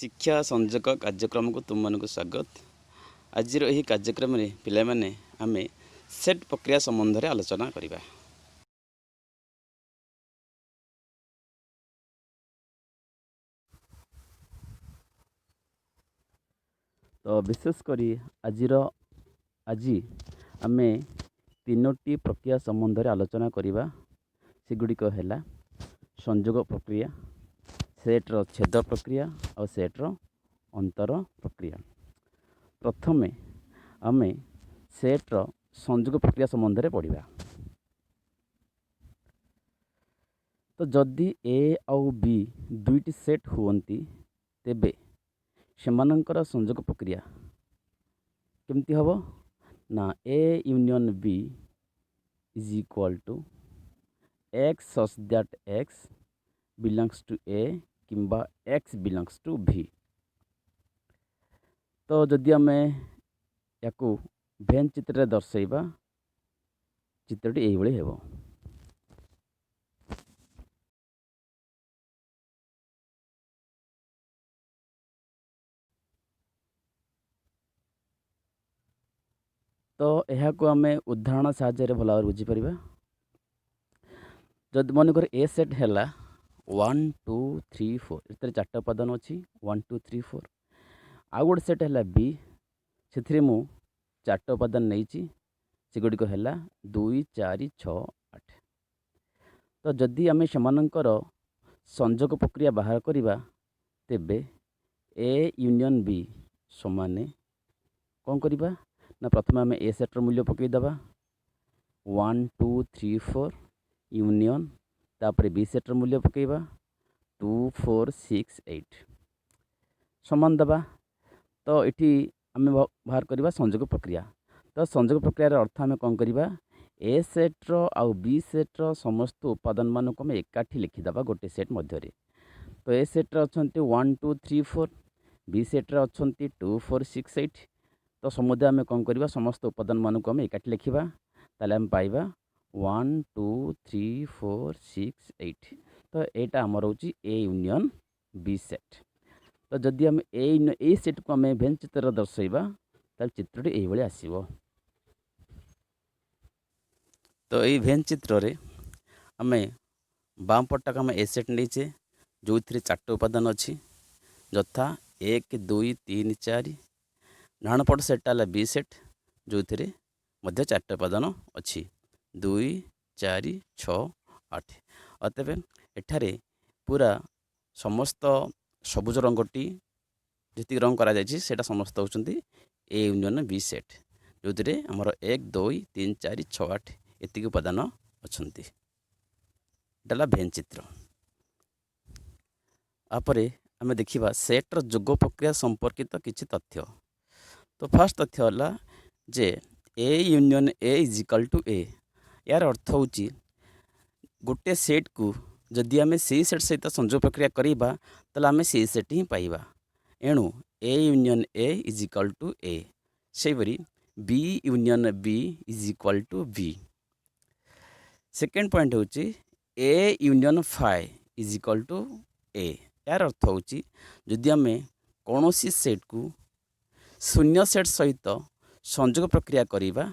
शिक्षा संजोग कार्यक्रम को तुम मन को स्वागत। आज यही कार्यक्रम में पिला माने आमे सेट प्रक्रिया संबंध में आलोचना करिबा। तो विशेषकर आज आमे तीनोटी प्रक्रिया संबंध में आलोचना करिबा। सेगुड़िक है संजोग प्रक्रिया, सेट्र छेद प्रक्रिया और सेट्र अंतर प्रक्रिया। प्रथमे आमे सेट्र संजोग प्रक्रिया संबंध में पढ़ा। तो जदि ए आउ बी दुईटी सेट हुअन्ति तेबे सेमानंकर संजोग प्रक्रिया केमती हबो ना A union B is equal to X such that X belongs to A किंबा एक्स बिलोंग्स टू भी। तो जदि आमे याकू भेन चित्र दर्शाइबा चित्रटी एही भଳି हेबो। तो यह को आमे उदाहरण साहाय्य भल भाव बुझी परिबा। जदि मनकर ए सेट हैला 1 2 3 4 इतरे चारटा उपादान अच्छी 1 2 3 4। आउ गोटे सेट है बी से मु चारटा उपादान नहीं सेगुड़िक है 2 4 6 8। तो जदि आमे सेमानंकर संजोग प्रक्रिया बाहर करिबा तेबे ए यूनियन बी समाने कौन करिबा ना प्रथम आमे ए सेट्र मूल्य पकईदेवा 1 2 3 4 यूनियन तापर बी सेट्र मूल्य पकईबा 2 4 6 8 समान देवा। तो इटी आमे बाहर करवा संजोग प्रक्रिया। तो संजोग प्रक्रियार अर्थ आमे कौन करिबा ए सेट्र आउ बी सेट्र समस्त उपादान मानक आमे एकाठी लिखिदेवा गोटे सेट मध्य। तो ए सेट्र अछंती 1 2 3 4 बी सेट्र अछंती 2 4 6 8। तो समुदाय आमे कौन करिबा समस्त उपादान मानक आमे एकाठी लिखिबा ताले आमे पाइबा 1 2 3 4 6 8। तो एटा हमर होची ए यूनियन बी सेट। तो जदि आम ए सेट को आम भेन चित्र दर्शाइबा ताल चित्रटी एही भଳି आसीबो। तो ये भेन चित्र रे आम बाम पट्टा आम ए सेट नहींचे जो थी चार्ट उपादान अच्छी यथा 1 2 3 4। डाण पट सेटा है बी सेट जो थी मध्य चार्ट उपादान अच्छी 2 4 6 8। अतएव एठारे पूरा समस्त सबुज रंगटी जी रंग करा जायछि सेटा समस्त होचंती ए यूनियन बी सेट जो थी आमर 1 2 3 4 6 8 एतिक उपादान अच्छी। डाला भेन चित्र आपरे आमे देखिबा सेट्र जोग प्रक्रिया संपर्कित किछि तथ्य। तो फर्स्ट तथ्य होला जे A union A is equal to A. यार अर्थ होची गोटे सेट को जदि आमे से सेट सहित संजोग प्रक्रिया करिबा तले आमे से सेट ही पाइबा। एणु A union A is equal to A से बरी B union B is equal to B. Second point होची A union phi is equal to A. यार अर्थ होची जदि आमे कौनसी सेट को शून्य सेट सहित संजोग प्रक्रिया करिबा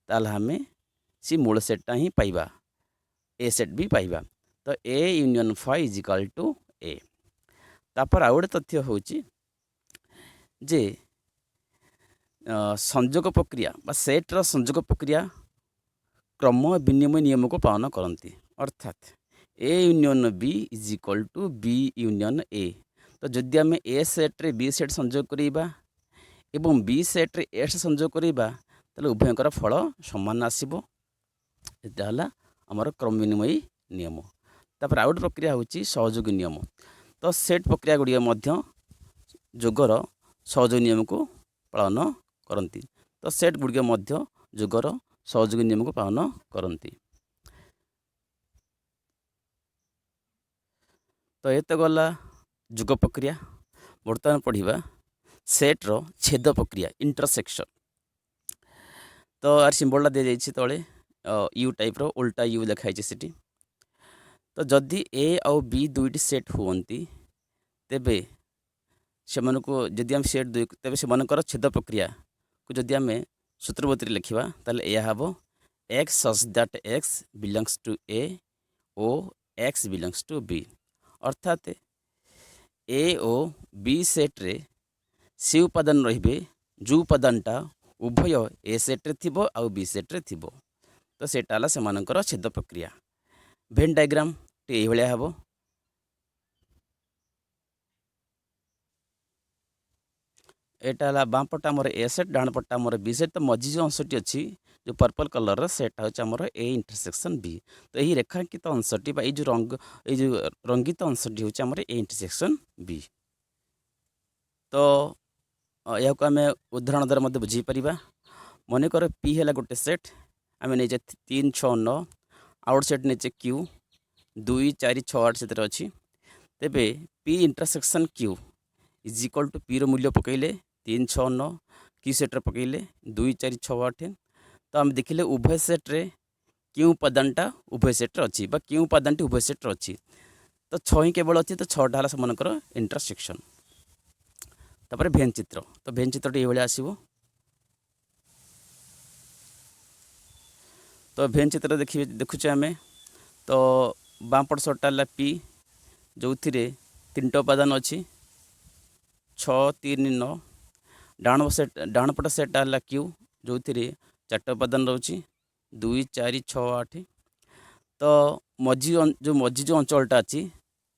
ताल आमे सी मूल सेटटा ही पाइबा ए सेट भी पाइबा। तो A union phi is equal to A. तापर आउ गोटे तथ्य होची जे संजोग प्रक्रिया बा सेट्र संजोग प्रक्रिया क्रम विनिमय नियम को पालन करती। अर्थात A union B is equal to B union A. तो जदि आमे ए सेट्रे बी सेट संजोग करिबा एवं बी सेट्रे ए सेट संजोग करिबा ताले उभयकर फल समान आसीबो। एटा हला हमर क्रम विनिमय नियम। तापर आउ गोटे प्रक्रिया होची सहयोगी नियम। तो सेट प्रक्रिया गुड़िया मध्य जोगर सहयोगी नियम को पालन करती। तो सेट गुड़िया मध्य जोगर सहयोगी नियम को पालन करती। तो ये तो गला जोग प्रक्रिया। बर्तमान पढ़िबा सेट्र छेद प्रक्रिया इंटरसेक्शन। तो यार सिंबलटा दि जाइए तले यू टाइप रो उल्टा यू लिखाई सेठी। तो जदि ए आउ बी दुईटी सेट हुअन्ति तेबे ସେମାନଙ୍କୁ ଯଦି ଆମେ ସେଟ୍ ଦୁଇ ତେବେ ସେମାନଙ୍କର ଛେଦ ପ୍ରକ୍ରିୟାକୁ ଯଦି ଆମେ ସୂତ୍ରବତୀରେ ଲେଖିବା ତାହେଲେ ଏହା ହେବ x such that x belongs to A O x belongs to B। ଅର୍ଥାତ୍ A ଓ B ସେଟ୍ରେ ସେ ଉପାଦାନ ରହିବେ ଯେଉଁ ଉପାଦାନଟା ଉଭୟ A ସେଟ୍ରେ ଥିବ ଆଉ B ସେଟ୍ରେ ଥିବ। ତ ସେଇଟା ହେଲା ସେମାନଙ୍କର ଛେଦ ପ୍ରକ୍ରିୟା। ଭେନ୍ ଡାଇଗ୍ରାମଟି ଏଇଭଳିଆ ହେବ। ଏଇଟା ହେଲା ବାଁ ପଟ ଆମର ଏ ସେଟ୍, ଡାହାଣ ପଟ ଆମର ବି ସେଟ୍। ତ ମଝି ଯେଉଁ ଅଂଶଟି ଅଛି ଯେଉଁ ପର୍ପଲ୍ କଲର୍ର ସେଇଟା ହେଉଛି ଆମର ଏ ଇଣ୍ଟରସେକ୍ସନ୍ ବି। ତ ଏହି ରେଖାଙ୍କିତ ଅଂଶଟି ବା ଏଇ ଯେଉଁ ରଙ୍ଗିତ ଅଂଶଟି ହେଉଛି ଆମର ଏ ଇଣ୍ଟରସେକ୍ସନ୍ ବି। ତ ଏହାକୁ ଆମେ ଉଦାହରଣ ଦ୍ୱାରା ମଧ୍ୟ ବୁଝେଇ ପାରିବା। ମନେକର ପି ହେଲା ଗୋଟେ ସେଟ୍, ଆମେ ନେଇଛେ 3, 6, 9, ଆଉ ଗୋଟେ ସେଟ୍ ନେଇଛେ କ୍ୟୁ 2, 4, 6, 8 ସେଥିରେ ଅଛି। ତେବେ P intersection Q is equal to ପିର ମୂଲ୍ୟ ପକାଇଲେ 3, 6, 9, କ୍ୟୁ ସେଟ୍ରେ ପକାଇଲେ 2, 4, 6, 8। ତ ଆମେ ଦେଖିଲେ ଉଭୟ ସେଟ୍ରେ କେଉଁ ଉପାଦାନଟା ଉଭୟ ସେଟ୍ରେ ଅଛି ବା କେଉଁ ଉପାଦାନଟି ଉଭୟ ସେଟ୍ରେ ଅଛି। ତ 6 ହିଁ କେବଳ ଅଛି। ତ 6ଟା ହେଲା ସେମାନଙ୍କର ଇଣ୍ଟରସେକ୍ସନ୍। ତାପରେ ଭେନ୍ ଚିତ୍ର। ତ ଭେନ୍ ଚିତ୍ରଟି ଏଇଭଳିଆ ଆସିବ। ତ ଭେନ୍ ଚିତ୍ର ଦେଖୁଛେ ଆମେ। ତ ବାଁପଟ ସଟ୍ଟା ହେଲା ପି ଯେଉଁଥିରେ 3ଟା ଉପାଦାନ ଅଛି 6, 3, 9। ଡାହାଣ ପଟ ସେଟ୍ଟା ହେଲା କ୍ୟୁ ଯେଉଁଥିରେ 4ଟା ଉପାଦାନ ରହୁଛି 2, 4, 6, 8। ତ ମଝି ଯେଉଁ ଅଞ୍ଚଳଟା ଅଛି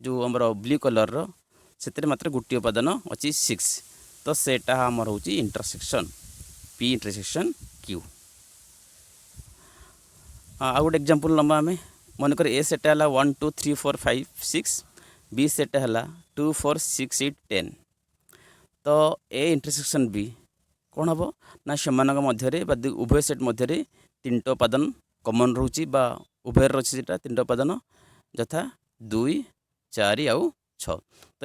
ଯେଉଁ ଆମର ବ୍ଲୁ କଲର୍ର ସେଥିରେ ମାତ୍ର ଗୋଟିଏ ଉପାଦାନ ଅଛି 6। ତ ସେଇଟା ଆମର ହେଉଛି ଇଣ୍ଟରସେକ୍ସନ୍ ପି ଇଣ୍ଟରସେକ୍ସନ୍ କ୍ୟୁ। ଆଉ ଗୋଟେ ଏକ୍ଜାମ୍ପଲ୍ ନେବା ଆମେ। ମନେକର ଏ ସେଟ୍ଟା ହେଲା 1, 2, 3, 4, 5, 6, ବି ସେଟ୍ଟା ହେଲା 2, 4, 6, 8, 10। ତ ଏ ଇଣ୍ଟରସେକ୍ସନ୍ ବି କ'ଣ ହେବ ନା ସେମାନଙ୍କ ମଧ୍ୟରେ ବା ଉଭୟ ସେଟ୍ ମଧ୍ୟରେ 3ଟା ଉପାଦାନ କମନ୍ ରହୁଛି ବା ଉଭୟରେ ଅଛି ସେଇଟା 3ଟା ଉପାଦାନ ଯଥା 2, 4 ଆଉ 6। ତ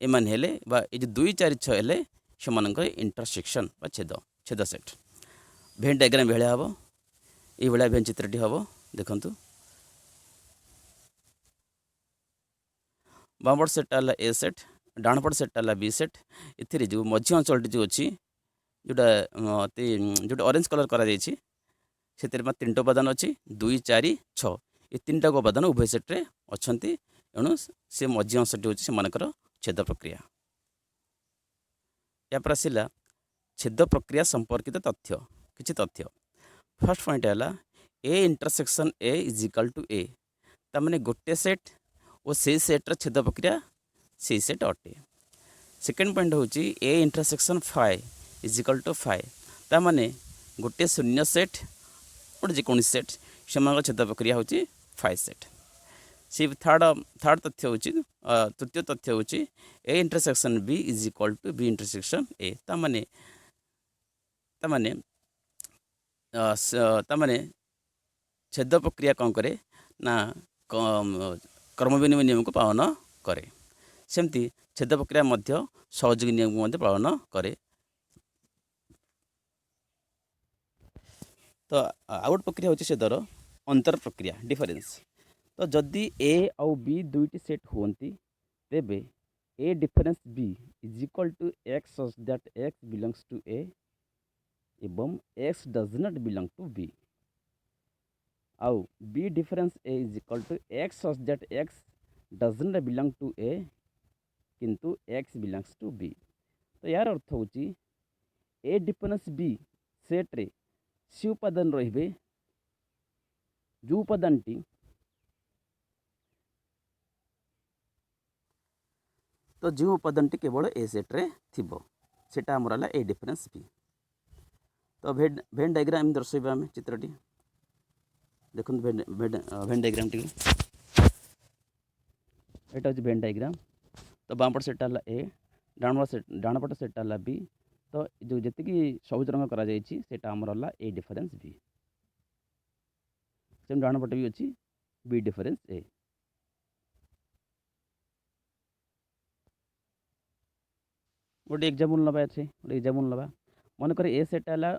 ଏମାନେ ହେଲେ ବା ଏଇ ଯେଉଁ 2, 4, 6 ହେଲେ ସେମାନଙ୍କର ଇଣ୍ଟରସେକ୍ସନ୍ ବା ଛେଦ ସେଟ୍। ଭେନ୍ ଡାଇଗ୍ରାମ୍ ଭଳିଆ ହେବ। ଏଇଭଳିଆ ଭେନ୍ ଚିତ୍ରଟି ହେବ। ଦେଖନ୍ତୁ ବାମପଟ ସେଟ୍ଟା ହେଲା ଏ ସେଟ୍, ଡାହାଣ ପଟ ସେଟ୍ଟା ହେଲା ବି ସେଟ୍। ଏଥିରେ ଯେଉଁ ମଝି ଅଞ୍ଚଳଟି ଯେଉଁ ଅଛି ଯେଉଁଟା ଅରେଞ୍ଜ କଲର୍ କରାଯାଇଛି ସେଥିରେ 3ଟା ଉପାଦାନ ଅଛି 2, 4, 6। ଏ 3ଟାକ ଉପାଦାନ ଉଭୟ ସେଟ୍ରେ ଅଛନ୍ତି। ଏଣୁ ସେ ମଝି ଅଂଶଟି ହେଉଛି ସେମାନଙ୍କର ଛେଦ ପ୍ରକ୍ରିୟା। ଏହାପରେ ଆସିଲା ଛେଦ ପ୍ରକ୍ରିୟା ସମ୍ପର୍କିତ ତଥ୍ୟ। କିଛି ତଥ୍ୟ। ଫାର୍ଷ୍ଟ ପଏଣ୍ଟ ହେଲା A intersection A is equal to A. ତାମାନେ ଗୋଟେ ସେଟ୍ ଓ ସେଇ ସେଟ୍ର ଛେଦ ପ୍ରକ୍ରିୟା ସେଇ ସେଟ୍ ଅଟେ। ସେକେଣ୍ଡ ପଏଣ୍ଟ ହେଉଛି A intersection phi is equal to phi. ତାମାନେ ଗୋଟିଏ ଶୂନ୍ୟ ସେଟ୍ ଗୋଟେ ଯେକୌଣସି ସେଟ୍ ସେମାନଙ୍କର ଛେଦ ପ୍ରକ୍ରିୟା ହେଉଛି ଫାଇ ସେଟ୍। ସେ ଥାର୍ଡ଼ ତଥ୍ୟ ହେଉଛି ତୃତୀୟ ତଥ୍ୟ ହେଉଛି A intersection B is equal to B intersection A. ତାମାନେ ଛେଦ ପ୍ରକ୍ରିୟା କ'ଣ କରେ ନା କର୍ମ ବିନିମୟ ନିୟମକୁ ପାଳନ କରେ। ସେମିତି ଛେଦ ପ୍ରକ୍ରିୟା ମଧ୍ୟ ସହଯୋଗୀ ନିୟମକୁ ମଧ୍ୟ ପାଳନ କରେ। ତ ଆଉ ଗୋଟେ ପ୍ରକ୍ରିୟା ହେଉଛି ଛେଦର ଅନ୍ତର ପ୍ରକ୍ରିୟା ଡିଫରେନ୍ସ। ତ ଯଦି ଏ ଆଉ ବି ଦୁଇଟି ସେଟ୍ ହୁଅନ୍ତି ତେବେ A difference B is equal to X such that X belongs to A ଏବଂ X does not belong to B. ଆଉ B difference A is equal to X such that X does not belong to A କିନ୍ତୁ X belongs two ବି। ତ ଏହାର ଅର୍ଥ ହେଉଛି A difference ବି ସେଟ୍ରେ ସେ ଉପାଦାନ ରହିବେ ଯେଉଁ ଉପାଦାନଟି କେବଳ ଏ ସେଟ୍ରେ ଥିବ ସେଇଟା ଆମର ହେଲା ଏ ଡିଫରେନ୍ସ ବି। ତ ଭେନ୍ ଡାଇଗ୍ରାମ୍ ଦର୍ଶାଇବା ଆମେ ଚିତ୍ରଟି। ଦେଖନ୍ତୁ ଭେନ୍ ଡାଇଗ୍ରାମଟିକୁ। ଏଇଟା ହେଉଛି ଭେନ୍ ଡାଇଗ୍ରାମ୍। ତ ବାମପଟ ସେଟ୍ଟା ହେଲା ଏ, ଡାହାଣ ପଟ ସେଟ୍ଟା ହେଲା ବି। ତ ଯେଉଁ ଯେତିକି ସବୁଜ ରଙ୍ଗ କରାଯାଇଛି ସେଇଟା ଆମର ହେଲା ଏ ଡିଫରେନ୍ସ ବି। ସେମିତି ଡାହାଣ ପଟେ ବି ଅଛି ବି ଡିଫରେନ୍ସ ଏ। ଗୋଟେ ଏକ୍ଜାମ୍ପଲ୍ ନେବା ଅଛି। ଗୋଟେ ଏକ୍ଜାମ୍ପଲ୍ ନେବା। ମନେକର ଏ ସେଟ୍ଟା ହେଲା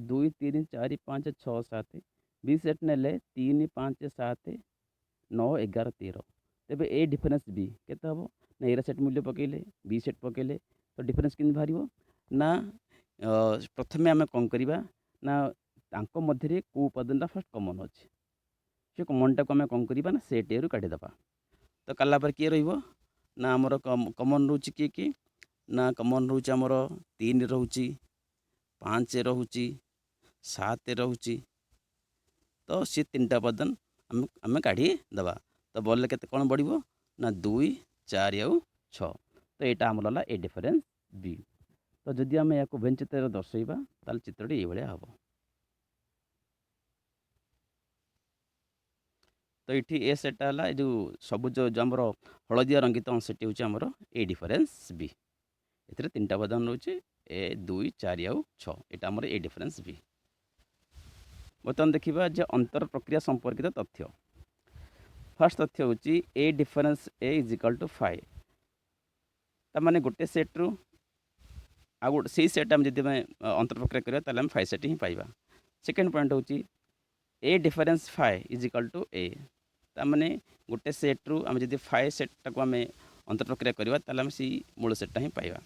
2, 3, 4, 5, 6, 7। ବି ସେଟ୍ ନେଲେ 3, 5, 7, 9, 11, 13। ତେବେ ଏ ଡିଫରେନ୍ସ ବି କେତେ ହେବ ନା ଏର ସେଟ୍ ମୂଲ୍ୟ ପକାଇଲେ ବି ସେଟ୍ ପକାଇଲେ तो डिफरेन्स केମିତି ବାହାରିବ ନା ପ୍ରଥମେ ଆମେ କ'ଣ କରିବା ନା ତାଙ୍କ ମଧ୍ୟରେ କେଉଁ ଉପାଦାନଟା ଫାର୍ଷ୍ଟ କମନ୍ ଅଛି, ସେ କମନ୍ଟାକୁ ଆମେ କ'ଣ କରିବା ନା ସେଟ୍ ଏରୁ କାଢ଼ିଦେବା। ତ କାଢ଼ିଲା ପରେ କିଏ ରହିବ ନା ଆମର କମନ୍ ରହୁଛି କିଏ କିଏ ନା କମନ୍ ରହୁଛି ଆମର 3 ରହୁଛି, 5 ରହୁଛି, 7 ରହୁଛି। ତ ସେ 3ଟା ଉପାଦାନ ଆମେ କାଢ଼ିଦେବା। ତ ବଳିଲେ କେତେ କ'ଣ ବଢ଼ିବ ନା 2, 4 ଆଉ 6। ତ ଏଇଟା ଆମର ହେଲା ଏ ଡିଫରେନ୍ସ ବି। ତ ଯଦି ଆମେ ୟାକୁ ଭେନ୍ ଚିତ୍ରରେ ଦର୍ଶାଇବା ତାହେଲେ ଚିତ୍ରଟି ଏଇଭଳିଆ ହେବ। ତ ଏଠି ଏ ସେଟ୍ଟା ହେଲା ଏ ଯେଉଁ ସବୁଜ ଯେଉଁ ଆମର ହଳଦିଆ ରଙ୍ଗିତ ଅଂଶଟି ହେଉଛି ଆମର ଏ ଡିଫରେନ୍ସ ବି। ଏଥିରେ 3ଟା ଉପାଦାନ ରହୁଛି ଏ 2, 4 ଆଉ 6। ଏଇଟା ଆମର ଏ ଡିଫରେନ୍ସ ବି। ବର୍ତ୍ତମାନ ଦେଖିବା ଯେ ଅନ୍ତର ପ୍ରକ୍ରିୟା ସମ୍ପର୍କିତ ତଥ୍ୟ। ଫାର୍ଷ୍ଟ ତଥ୍ୟ ହେଉଛି A difference A is equal to 5। ତାମାନେ ଗୋଟେ ସେଟ୍ରୁ ଆଉ ଗୋଟେ ସେଇ ସେଟ୍ ଆମେ ଯଦି ଆମେ ଅନ୍ତର ପ୍ରକ୍ରିୟା କରିବା ତାହେଲେ ଆମେ 5 ସେଟ୍ ହିଁ ପାଇବା। ସେକେଣ୍ଡ ପଏଣ୍ଟ ହେଉଛି A difference 5 is equal to A. ତାମାନେ ଗୋଟେ ସେଟ୍ରୁ ଆମେ ଯଦି 5 ସେଟ୍ଟାକୁ ଆମେ ଅନ୍ତର ପ୍ରକ୍ରିୟା କରିବା ତାହେଲେ ଆମେ ସେଇ ମୂଳ ସେଟ୍ଟା ହିଁ ପାଇବା।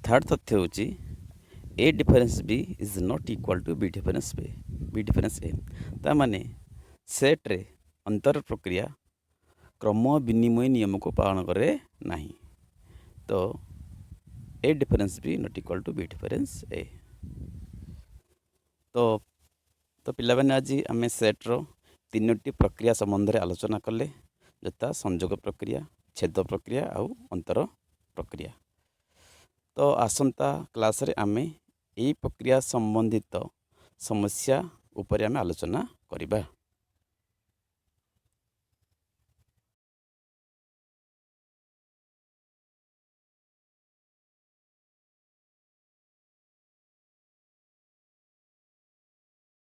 ଥାର୍ଡ଼ ତଥ୍ୟ ହେଉଛି A difference B is not equal to B difference A. ତାମାନେ ସେଟ୍ରେ ଅନ୍ତର ପ୍ରକ୍ରିୟା କ୍ରମ ବିନିମୟ ନିୟମକୁ ପାଳନ କରେ ନାହିଁ। ତ A difference B not equal to B difference A. ତ ପିଲାମାନେ ଆଜି ଆମେ ସେଟ୍ର 3ଟି ପ୍ରକ୍ରିୟା ସମ୍ବନ୍ଧରେ ଆଲୋଚନା କଲେ, ଯଥା ସଂଯୋଗ ପ୍ରକ୍ରିୟା, ଛେଦ ପ୍ରକ୍ରିୟା ଆଉ ଅନ୍ତର ପ୍ରକ୍ରିୟା। ତ ଆସନ୍ତା କ୍ଲାସ୍ରେ ଆମେ ଏହି ପ୍ରକ୍ରିୟା ସମ୍ବନ୍ଧିତ ସମସ୍ୟା ଉପରେ ଆମେ ଆଲୋଚନା କରିବା।